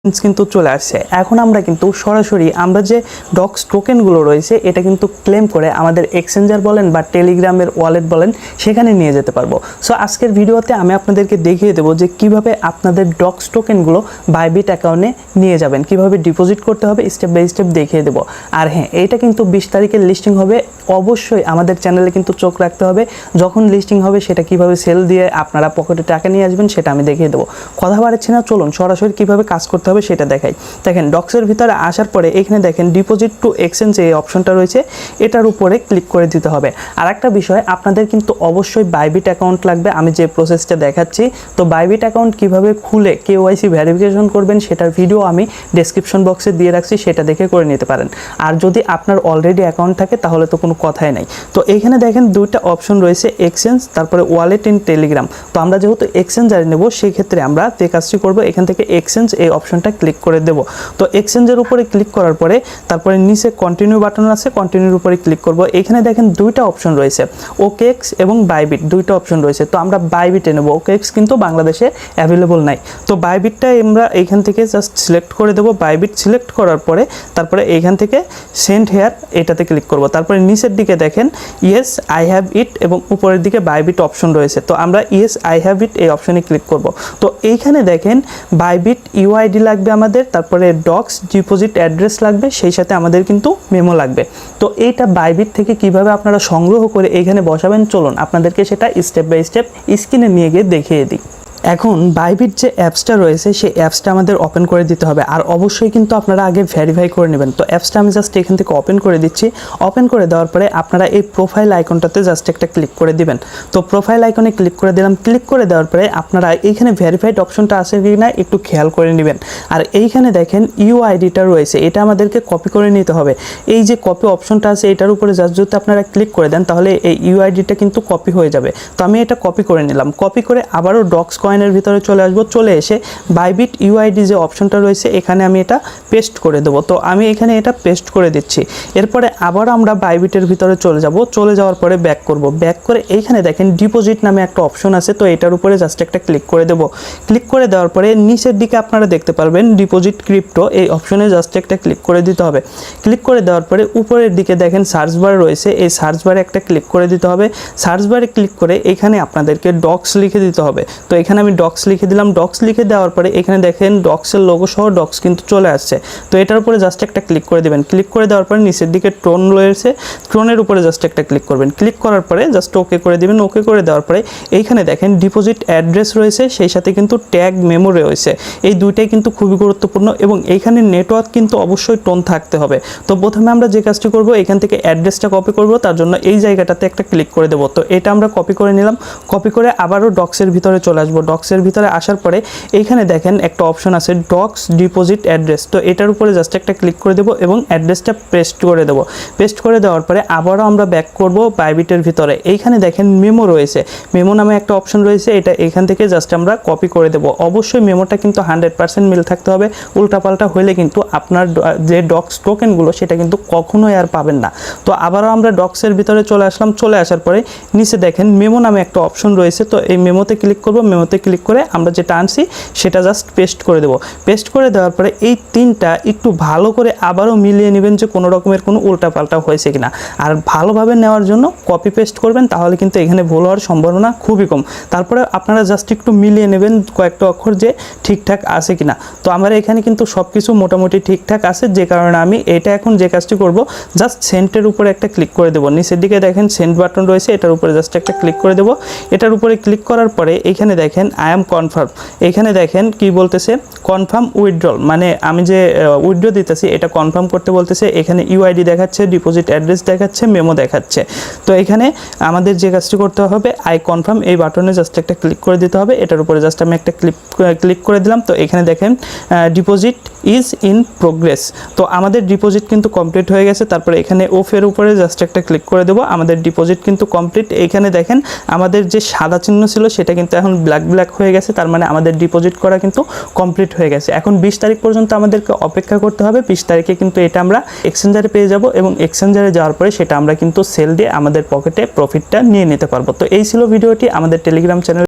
কিন্তু চলে আসছে। এখন আমরা কিন্তু সরাসরি আমরা যে ডক্স টোকেনগুলো রয়েছে এটা কিন্তু ক্লেম করে আমাদের এক্সচেঞ্জার বলেন বা টেলিগ্রামের ওয়ালেট বলেন সেখানে নিয়ে যেতে পারবো। সো আজকের ভিডিওতে আমি আপনাদেরকে দেখিয়ে দেবো যে কিভাবে আপনাদের ডক্স টোকেনগুলো বাইবিট অ্যাকাউন্টে নিয়ে যাবেন, কিভাবে ডিপোজিট করতে হবে স্টেপ বাই স্টেপ দেখিয়ে দেবো। আর হ্যাঁ, এইটা কিন্তু 20 তারিখের লিস্টিং হবে। অবশ্যই আমাদের চ্যানেলে কিন্তু চোখ রাখতে হবে, যখন লিস্টিং হবে সেটা কিভাবে সেল দিয়ে আপনারা পকেটে টাকা নিয়ে আসবেন সেটা আমি দেখিয়ে দেবো। কথা বাড়াচ্ছি না, চলুন সরাসরি কিভাবে কাজ করতে হবে সেটা দেখাই। দেখেন ডক্সের ভিতরে আসার পরে এখানে দেখেন ডিপোজিট টু এক্সচেঞ্জ এই অপশনটা রয়েছে, এটার উপরে ক্লিক করে দিতে হবে। আর একটা বিষয়, আপনাদের কিন্তু অবশ্যই বাইবিট অ্যাকাউন্ট লাগবে। আমি যে প্রসেসটা দেখাচ্ছি, তো বাইবিট অ্যাকাউন্ট কিভাবে খুলে কেওয়াইসি ভেরিফিকেশন করবেন সেটার ভিডিও আমি ডেসক্রিপশন বক্সে দিয়ে রাখছি, সেটা দেখে করে নিতে পারেন। আর যদি আপনার অলরেডি অ্যাকাউন্ট থাকে তাহলে তো কোনো কথাই নাই। তো এইখানে দেখেন দুইটা অপশন রয়েছে, এক্সচেঞ্জ তারপরে ওয়ালেট ইন টেলিগ্রাম। তো আমরা যেহেতু এক্সচেঞ্জারে নেব সেই ক্ষেত্রে আমরা যে কাজটি করব, এখান থেকে এক্সচেঞ্জ এই অপশনটা ক্লিক করে দেব। তো এক্সচেঞ্জের উপরে ক্লিক করার পরে তারপরে নিচে কন্টিনিউ বাটন আছে, কন্টিনিউর উপরে ক্লিক করব। এখানে দেখেন দুইটা অপশন রয়েছে, ওকেএক্স এবং বাইবিট, দুইটা অপশন রয়েছে। তো আমরা বাইবিটে নেব, ওকেএক্স কিন্তু বাংলাদেশে অ্যাভেলেবল নাই। তো বাইবিটটা আমরা এইখান থেকে জাস্ট সিলেক্ট করে দেব। বাইবিট সিলেক্ট করার পরে তারপরে এইখান থেকে সেন্ড হেয়ার এটাতে ক্লিক করব। তারপরে নিচের দিকে দেখেন ইয়েস আই হ্যাভ ইট এবং উপরের দিকে বাইবিট অপশন রয়েছে। তো আমরা ইয়েস আই হ্যাভ ইট এই অপশনে ক্লিক করব। তো এইখানে দেখেন বাইবিট ইউআইডি লাগবে আমাদের, তারপরে ডক্স ডিপোজিট অ্যাড্রেস লাগবে, সেই সাথে আমাদের কিন্তু মেমো লাগবে। তো এইটা বাইবিট থেকে কিভাবে আপনারা সংগ্রহ করে এইখানে বসাবেন, চলুন আপনাদেরকে সেটা স্টেপ বাই স্টেপ স্ক্রিনে নিয়ে গিয়ে দেখিয়ে দিই। এখন বাইবিট যে অ্যাপসটা রয়েছে সেই অ্যাপসটা আমাদের ওপেন করে দিতে হবে। আর অবশ্যই কিন্তু আপনারা আগে ভেরিফাই করে নেবেন। তো অ্যাপসটা আমি জাস্ট এখান থেকে ওপেন করে দিচ্ছি। ওপেন করে দেওয়ার পরে আপনারা এই প্রোফাইল আইকনটাতে জাস্ট একটা ক্লিক করে দিবেন। তো প্রোফাইল আইকনে ক্লিক করে দিলাম। ক্লিক করে দেওয়ার পরে আপনারা এইখানে ভেরিফাইড অপশনটা আছে কি না একটু খেয়াল করে নেবেন। আর এইখানে দেখেন ইউআইডিটা রয়েছে, এটা আমাদেরকে কপি করে নিতে হবে। এই যে কপি অপশনটা আছে এটার উপরে জাস্ট যদি আপনারা ক্লিক করে দেন তাহলে এই ইউআইডিটা কিন্তু কপি হয়ে যাবে। তো আমি এটা কপি করে নিলাম। কপি করে আবারও ডক্স কয়েনের ভিতরে চলে আসবো। চলে এসে বাইবিট ইউআইডি যে অপশনটা রয়েছে এখানে আমি এটা পেস্ট করে দেবো। তো আমি এখানে এটা পেস্ট করে দিচ্ছি। এরপরে আবার আমরা বাইবিটের ভিতরে চলে যাব। চলে যাওয়ার পরে ব্যাক করব। ব্যাক করে এইখানে দেখেন ডিপোজিট নামে একটা অপশন আছে, তো এটার উপরে জাস্ট একটা ক্লিক করে দেব। ক্লিক করে দেওয়ার পরে নিচের দিকে আপনারা দেখতে পারবেন ডিপোজিট ক্রিপ্টো, এই অপশনে জাস্ট একটা ক্লিক করে দিতে হবে। ক্লিক করে দেওয়ার পরে উপরের দিকে দেখেন সার্চ বার রয়েছে, এই সার্চ বারে একটা ক্লিক করে দিতে হবে। সার্চ বারে ক্লিক করে এখানে আপনাদেরকে ডক্স লিখে দিতে হবে। তো এখানে আমি ডক্স লিখে দিলাম। ডক্স লিখে দেওয়ার পরে এখানে দেখেন ডক্সের লোগো সহ ডক্স কিন্তু চলে আসছে। তো এটার উপরে জাস্ট একটা ক্লিক করে দেবেন। ক্লিক করে দেওয়ার পরে নিচের দিকে টোন রয়েছে, টোনের উপরে জাস্ট একটা ক্লিক করবেন। ক্লিক করার পরে জাস্ট ওকে করে দিবেন। ওকে করে দেওয়ার পরে এইখানে দেখেন ডিপোজিট অ্যাড্রেস রয়েছে, সেই সাথে কিন্তু ট্যাগ মেমো রয়েছে। এই দুইটাই কিন্তু খুবই গুরুত্বপূর্ণ এবং এইখানে নেটওয়ার্ক কিন্তু অবশ্যই টোন থাকতে হবে। তো প্রথমে আমরা যে কাজটি করব, এখান থেকে অ্যাড্রেসটা কপি করব, তার জন্য এই জায়গাটাতে একটা ক্লিক করে দেবো। তো এটা আমরা কপি করে নিলাম। কপি করে আবারও ডক্সের ভিতরে চলে আসবো। ডক্সের ভিতরে আসার পরে এইখানে দেখেন একটা অপশন আছে ডক্স ডিপোজিট অ্যাড্রেস। তো এটার উপরে জাস্ট একটা ক্লিক করে দেবো এবং অ্যাড্রেসটা পেস্ট করে দেবো। পেস্ট করে দেওয়ার পরে আবারও আমরা ব্যাক করব বাইবিটের ভিতরে। এইখানে দেখেন মেমো রয়েছে, মেমো নামে একটা অপশন রয়েছে, এটা এখান থেকে জাস্ট আমরা কপি করে দেবো। অবশ্যই মেমোটা কিন্তু 100% মিল থাকতে হবে, উল্টাপাল্টা হলে কিন্তু আপনার যে ডক্স টোকেনগুলো সেটা কিন্তু কখনোই আর পাবেন না। তো আবারও আমরা ডক্সের ভিতরে চলে আসলাম। চলে আসার পরে নিচে দেখেন মেমো নামে একটা অপশন রয়েছে, তো এই মেমোতে ক্লিক করব। মেমোতে ক্লিক করে আমরা যেটা আনছি সেটা জাস্ট পেস্ট করে দেবো। পেস্ট করে দেওয়ার পরে এই তিনটা একটু ভালো করে আবারও মিলিয়ে নেবেন যে কোনো রকমের কোনো উল্টাপাল্টা হয়েছে কিনা। আর ভালোভাবে নেওয়ার জন্য কপি পেস্ট করবেন, তাহলে কিন্তু এখানে ভুল হওয়ার সম্ভাবনা খুবই কম। তারপরে আপনারা জাস্ট একটু মিলিয়ে নেবেন কয়েকটা অক্ষর যে ঠিকঠাক আছে কিনা। তো আমার এখানে কিন্তু সব কিছু মোটামুটি ঠিকঠাক আছে, যে কারণে আমি এটা এখন যে কাজটি করব জাস্ট সেন্টের উপরে একটা ক্লিক করে দেবো। নিচের দিকে দেখেন সেন্ট বাটন রয়েছে, এটার উপরে জাস্ট একটা ক্লিক করে দেবো। এটার উপরে ক্লিক করার পরে এখানে দেখেন আই এম কনফার্ম। এখানে দেখেন কি বলতেছে, কনফার্ম উইথড্রল, মানে আমি যে উইথড্র দিতেছি এটা কনফার্ম করতে বলতেছে। এখানে ইউআইডি দেখাচ্ছে, ডিপোজিট অ্যাড্রেস দেখাচ্ছে, মেমো দেখাচ্ছে। তো এখানে আমাদের যে কাজটি করতে হবে আই কনফার্ম এই বাটনে জাস্ট একটা ক্লিক করে দিতে হবে। এটার উপরে জাস্ট আমি একটা ক্লিক করে দিলাম। তো এখানে দেখেন ডিপোজিট ইজ ইন প্রোগ্রেস। তো আমাদের ডিপোজিট কিন্তু কমপ্লিট হয়ে গেছে। তারপরে এখানে ওফের উপরে জাস্ট একটা ক্লিক করে দেবো। আমাদের ডিপোজিট কিন্তু কমপ্লিট। এখানে দেখেন আমাদের যে সাদা চিহ্ন ছিল সেটা কিন্তু এখন ব্ল্যাক হয়ে গেছে, তার মানে আমাদের ডিপোজিট করা কিন্তু কমপ্লিট হয়ে গেছে। এখন 20 তারিখ পর্যন্ত আমাদেরকে অপেক্ষা করতে হবে। 20 তারিখে কিন্তু এটা আমরা এক্সচেঞ্জারে পেয়ে যাব এবং এক্সচেঞ্জারে যাওয়ার পরে সেটা আমরা কিন্তু সেল দিয়ে আমাদের পকেটে প্রফিটটা নিয়ে নিতে পারবো। তো এই ছিল ভিডিওটি। আমাদের টেলিগ্রাম চ্যানেল